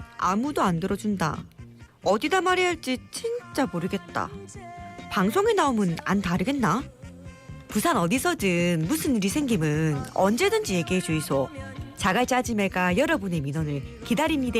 말 아무도 안 들어준다. 어디다 말해야 할지 진짜 모르겠다. 방송에 나오면 안 다르겠나? 부산 어디서든 무슨 일이 생기면 언제든지 얘기해 주이소. 자갈치 아지매가 여러분의 민원을 기다립니다.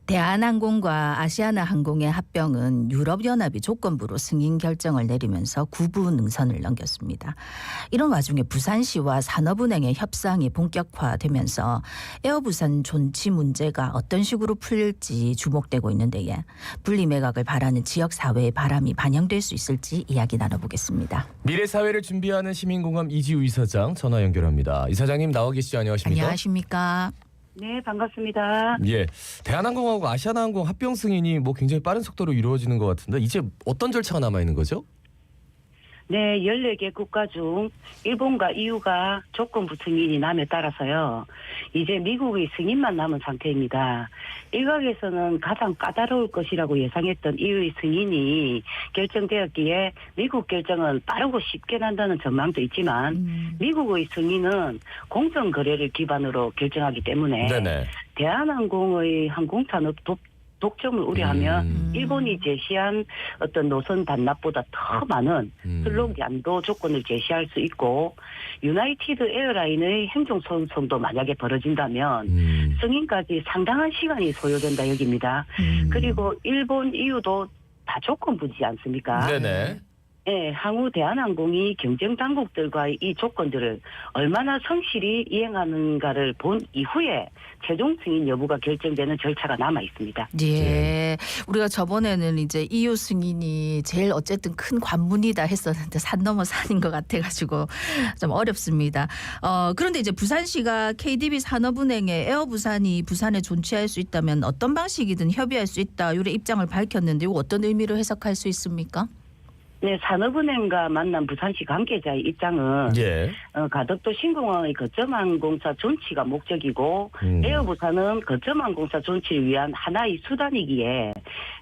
대한항공과 아시아나항공의 합병은 유럽연합이 조건부로 승인 결정을 내리면서 구부 능선을 넘겼습니다. 이런 와중에 부산시와 산업은행의 협상이 본격화되면서 에어부산 존치 문제가 어떤 식으로 풀릴지 주목되고 있는데 분리 매각을 바라는 지역사회의 바람이 반영될 수 있을지 이야기 나눠보겠습니다. 미래사회를 준비하는 시민공감 이지우 이사장 전화 연결합니다. 이사장님 나와 계시죠? 안녕하십니까? 안녕하십니까? 네, 반갑습니다. 예, 대한항공하고 아시아나항공 합병 승인이 굉장히 빠른 속도로 이루어지는 것 같은데 이제 어떤 절차가 남아 있는 거죠? 네, 14개 국가 중 일본과 EU가 조건부 승인이 남에 따라서요. 이제 미국의 승인만 남은 상태입니다. 일각에서는 가장 까다로울 것이라고 예상했던 EU의 승인이 결정되었기에 미국 결정은 빠르고 쉽게 난다는 전망도 있지만 미국의 승인은 공정거래를 기반으로 결정하기 때문에 네네. 대한항공의 항공산업 독점을 우려하면 일본이 제시한 어떤 노선 반납보다 더 많은 슬롯 양도 조건을 제시할 수 있고 유나이티드 에어라인의 행정소송도 만약에 벌어진다면 승인까지 상당한 시간이 소요된다 여깁니다. 그리고 일본, EU도 다 조건부지 않습니까? 네네. 네, 향후 대한항공이 경쟁 당국들과의 이 조건들을 얼마나 성실히 이행하는가를 본 이후에 최종 승인 여부가 결정되는 절차가 남아 있습니다. 예, 우리가 저번에는 이제 EU 승인이 제일 어쨌든 큰 관문이다 했었는데 산 넘어 산인 것 같아가지고 좀 어렵습니다. 그런데 이제 부산시가 KDB 산업은행에 에어부산이 부산에 존치할 수 있다면 어떤 방식이든 협의할 수 있다 이런 입장을 밝혔는데 이거 어떤 의미로 해석할 수 있습니까? 네, 산업은행과 만난 부산시 관계자의 입장은 예. 가덕도 신공항의 거점항공사 존치가 목적이고 에어부산은 거점항공사 존치를 위한 하나의 수단이기에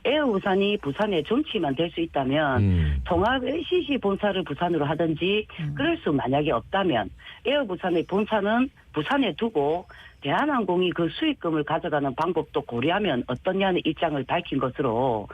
에어부산이 부산에 존치만 될 수 있다면 통합 LCC 본사를 부산으로 하든지 그럴 수 만약에 없다면 에어부산의 본사는 부산에 두고 대한항공이 그 수익금을 가져가는 방법도 고려하면 어떠냐는 입장을 밝힌 것으로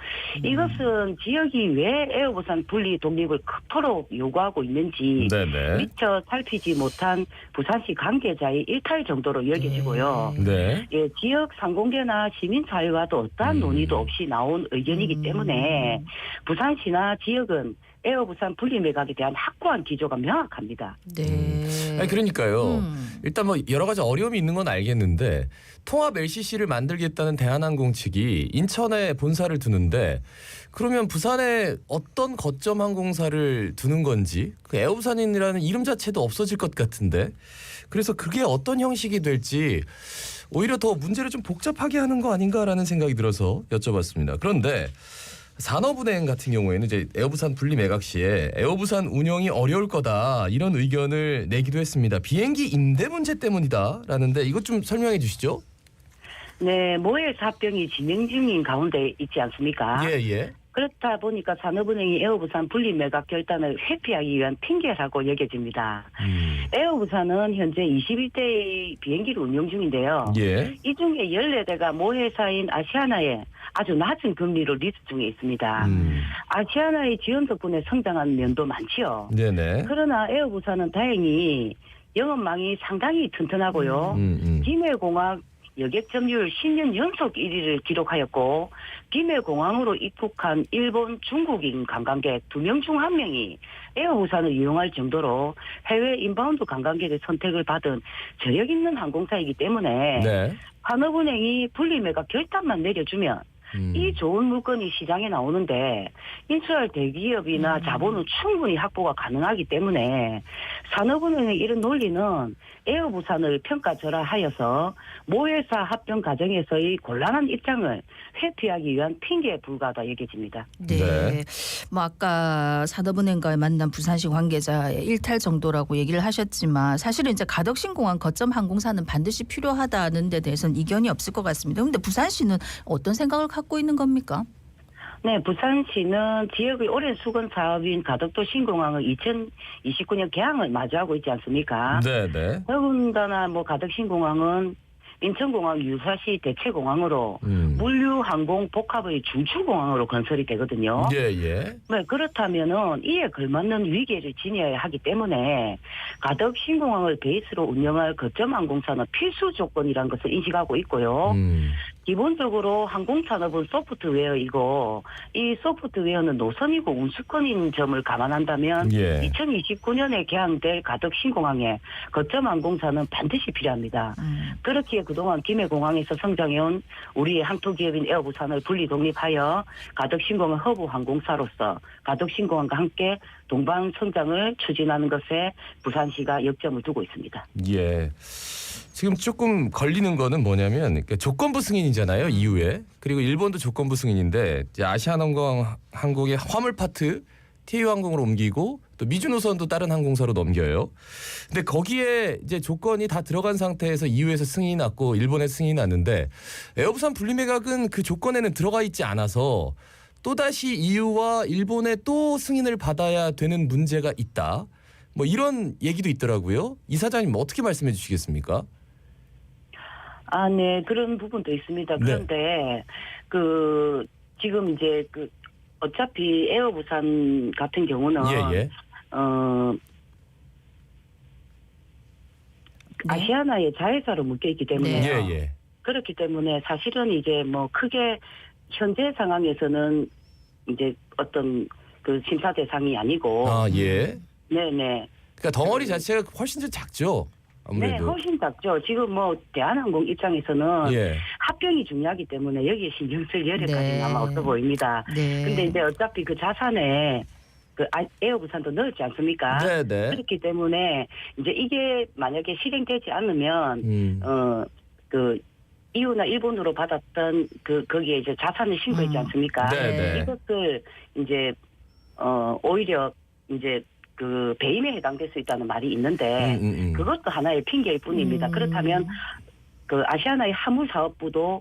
이것은 지역이 왜 에어부산 분리 독립을 그토록 요구하고 있는지 네네. 미처 살피지 못한 부산시 관계자의 일탈 정도로 여겨지고요. 네. 예, 지역 상공계나 시민사회와도 어떠한 논의도 없이 나온 의견이기 때문에 부산시나 지역은 에어부산 분리 매각에 대한 확고한 기조가 명확합니다. 네. 아니 그러니까요. 일단 여러 가지 어려움이 있는 건 알겠는데 통합 LCC를 만들겠다는 대한항공 측이 인천에 본사를 두는데 그러면 부산에 어떤 거점 항공사를 두는 건지 그 에어부산이라는 이름 자체도 없어질 것 같은데 그래서 그게 어떤 형식이 될지 오히려 더 문제를 좀 복잡하게 하는 거 아닌가라는 생각이 들어서 여쭤봤습니다. 그런데 산업은행 같은 경우에는 이제 에어부산 분리 매각 시에 에어부산 운영이 어려울 거다 이런 의견을 내기도 했습니다. 비행기 임대 문제 때문이다라는데 이것 좀 설명해 주시죠. 네, 모해사 합병이 진행 중인 가운데 있지 않습니까? 예. 그렇다 보니까 산업은행이 에어부산 분리 매각 결단을 회피하기 위한 핑계라고 여겨집니다. 에어부산은 현재 21대의 비행기를 운영 중인데요. 예. 이 중에 14대가 모회사인 아시아나에 아주 낮은 금리로 리스트 중에 있습니다. 아시아나의 지원 덕분에 성장한 면도 많지요. 네네. 그러나 에어부산은 다행히 영업망이 상당히 튼튼하고요. 김해공항 여객 점유율 10년 연속 1위를 기록하였고 김해공항으로 입국한 일본, 중국인 관광객 2명 중 1명이 에어부산을 이용할 정도로 해외 인바운드 관광객의 선택을 받은 저력 있는 항공사이기 때문에 네. 산업은행이 분리매각 결단만 내려주면 이 좋은 물건이 시장에 나오는데 인수할 대기업이나 자본은 충분히 확보가 가능하기 때문에 산업은행의 이런 논리는 에어부산을 평가절하하여서 모회사 합병 과정에서의 곤란한 입장을 회피하기 위한 핑계에 불과하다 여겨집니다. 네. 아까 산업은행과의 만난 부산시 관계자의 일탈 정도라고 얘기를 하셨지만 사실은 이제 가덕신공항 거점 항공사는 반드시 필요하다는 데 대해서는 이견이 없을 것 같습니다. 그런데 부산시는 어떤 생각을 갖고 있는 겁니까? 네, 부산시는 지역의 오랜 수건 사업인 가덕도 신공항의 2029년 개항을 맞이하고 있지 않습니까? 네네. 더군다나 뭐 가덕 신공항은 인천공항 유사시 대체공항으로 물류 항공 복합의 중추공항으로 건설이 되거든요. 예예. 네, 그렇다면은 이에 걸맞는 위기를 지녀야 하기 때문에 가덕 신공항을 베이스로 운영할 거점 항공사는 필수 조건이라는 것을 인식하고 있고요. 기본적으로 항공산업은 소프트웨어이고 이 소프트웨어는 노선이고 운수권인 점을 감안한다면 예. 2029년에 개항될 가덕 신공항에 거점 항공사는 반드시 필요합니다. 그렇기에 그동안 김해공항에서 성장해온 우리의 항토기업인 에어부산을 분리 독립하여 가덕 신공항 허브 항공사로서 가덕 신공항과 함께 동반 성장을 추진하는 것에 부산시가 역점을 두고 있습니다. 예. 지금 조금 걸리는 거는 뭐냐면 그러니까 조건부 승인이잖아요. 이후에. 그리고 일본도 조건부 승인인데 이제 아시아나항공의 화물 파트 TAU항공으로 옮기고 또 미주노선도 다른 항공사로 넘겨요. 근데 거기에 이제 조건이 다 들어간 상태에서 EU에서 승인이 났고 일본에 승인이 났는데 에어부산 분리매각은 그 조건에는 들어가 있지 않아서 또다시 EU와 일본의 또 승인을 받아야 되는 문제가 있다. 뭐 이런 얘기도 있더라고요. 이사장님 어떻게 말씀해 주시겠습니까? 아, 네, 그런 부분도 있습니다. 그런데 지금 이제 어차피 에어부산 같은 경우는 예. 아시아나의 자회사로 묶여 있기 때문에 예. 그렇기 때문에 사실은 이제 뭐 크게 현재 상황에서는 이제 어떤 그 심사 대상이 아니고 아, 예. 네네. 그러니까 덩어리 자체가 훨씬 더 작죠. 아무래도. 네, 훨씬 작죠. 지금 뭐 대한항공 입장에서는 예. 합병이 중요하기 때문에 여기에 신경 쓸 여력까지는 네. 아마 없어 보입니다. 네. 근데 이제 어차피 그 자산에 에어부산도 넣었지 않습니까? 네네. 그렇기 때문에 이제 이게 만약에 실행되지 않으면 이유나 일본으로 받았던 거기에 이제 자산을 신고했지 않습니까? 네네. 이것을 이제 오히려 이제 배임에 해당될 수 있다는 말이 있는데 그것도 하나의 핑계일 뿐입니다. 그렇다면 아시아나의 화물 사업부도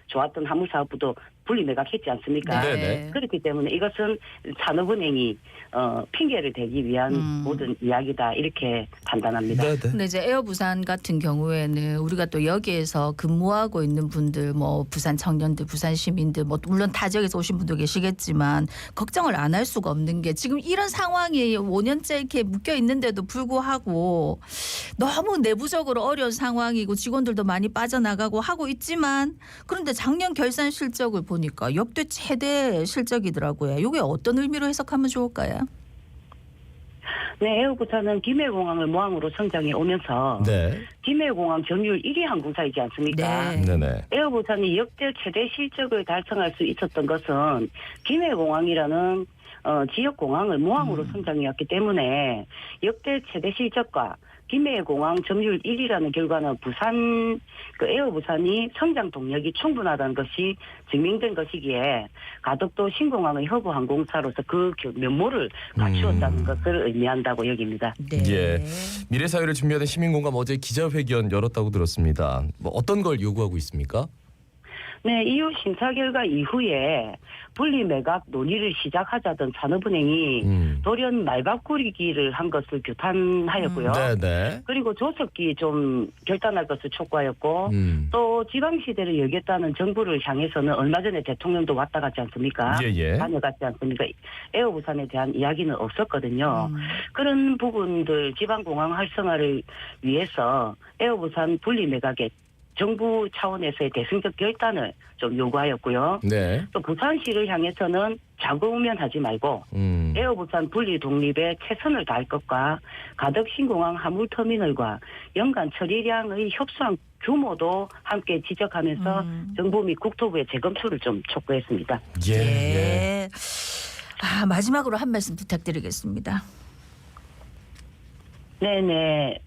좋았던 화물 사업부도 분리 매각했지 않습니까? 네네. 그렇기 때문에 이것은 산업은행이 핑계를 대기 위한 모든 이야기다 이렇게 판단합니다. 네네. 근데 이제 에어부산 같은 경우에는 우리가 또 여기에서 근무하고 있는 분들 뭐 부산 청년들, 부산 시민들 뭐 물론 타 지역에서 오신 분도 계시겠지만 걱정을 안 할 수가 없는 게 지금 이런 상황이 5년째 이렇게 묶여 있는데도 불구하고 너무 내부적으로 어려운 상황이고 직원들도 많이 빠져나가고 하고 있지만 그런데 작년 결산 실적을 보니까 역대 최대 실적이더라고요. 이게 어떤 의미로 해석하면 좋을까요? 네, 에어부산은 김해공항을 모항으로 성장해 오면서 네. 김해공항 점유율 1위 항공사이지 않습니까? 네. 네네. 에어부산이 역대 최대 실적을 달성할 수 있었던 것은 김해공항이라는 지역공항을 모항으로 성장해왔기 때문에 역대 최대 실적과 김해공항 점유율 1위라는 결과는 에어부산이 성장 동력이 충분하다는 것이 증명된 것이기에 가덕도 신공항의 허브 항공사로서 그 면모를 갖추었다는 것을 의미한다고 여깁니다. 네. 예. 미래사회를 준비하는 시민공감 어제 기자회견 열었다고 들었습니다. 뭐 어떤 걸 요구하고 있습니까? 네, 이후 심사 결과 이후에 분리 매각 논의를 시작하자던 산업은행이 돌연 말바꾸기를 한 것을 규탄하였고요. 네네. 그리고 조속히 좀 결단할 것을 촉구하였고 또 지방시대를 여겼다는 정부를 향해서는 얼마 전에 대통령도 왔다 갔지 않습니까? 예예. 다녀갔지 않습니까? 에어부산에 대한 이야기는 없었거든요. 그런 부분들 지방공항 활성화를 위해서 에어부산 분리 매각에 정부 차원에서의 대승적 결단을 좀 요구하였고요. 네. 또 부산시를 향해서는 자고우면하지 말고 에어부산 분리 독립에 최선을 다할 것과 가덕 신공항 화물터미널과 연간 처리량의 협소한 규모도 함께 지적하면서 정부 및 국토부의 재검토를 좀 촉구했습니다. 예. 네. 아, 마지막으로 한 말씀 부탁드리겠습니다. 네네.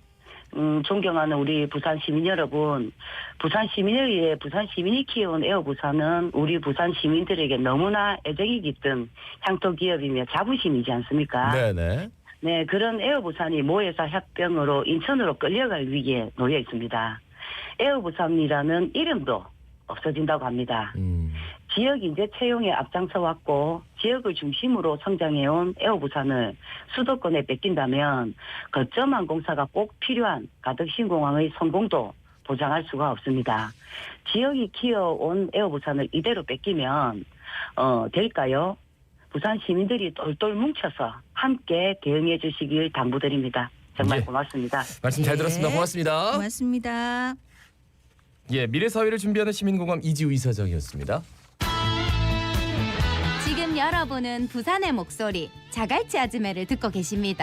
존경하는 우리 부산 시민 여러분, 부산 시민을 위해 부산 시민이 키워온 에어부산은 우리 부산 시민들에게 너무나 애정이 깃든 향토 기업이며 자부심이지 않습니까? 네네. 네, 그런 에어부산이 모회사 합병으로 인천으로 끌려갈 위기에 놓여 있습니다. 에어부산이라는 이름도 없어진다고 합니다. 지역 인재 채용에 앞장서 왔고 지역을 중심으로 성장해온 에어부산을 수도권에 뺏긴다면 거점항공사가 꼭 필요한 가덕신공항의 성공도 보장할 수가 없습니다. 지역이 키워온 에어부산을 이대로 뺏기면 될까요? 부산 시민들이 똘똘 뭉쳐서 함께 대응해 주시길 당부드립니다. 정말 예. 고맙습니다. 말씀 잘 네. 들었습니다. 고맙습니다. 고맙습니다. 예, 미래사회를 준비하는 시민공감 이지우 이사장이었습니다. 지금 여러분은 부산의 목소리 자갈치 아즈메를 듣고 계십니다.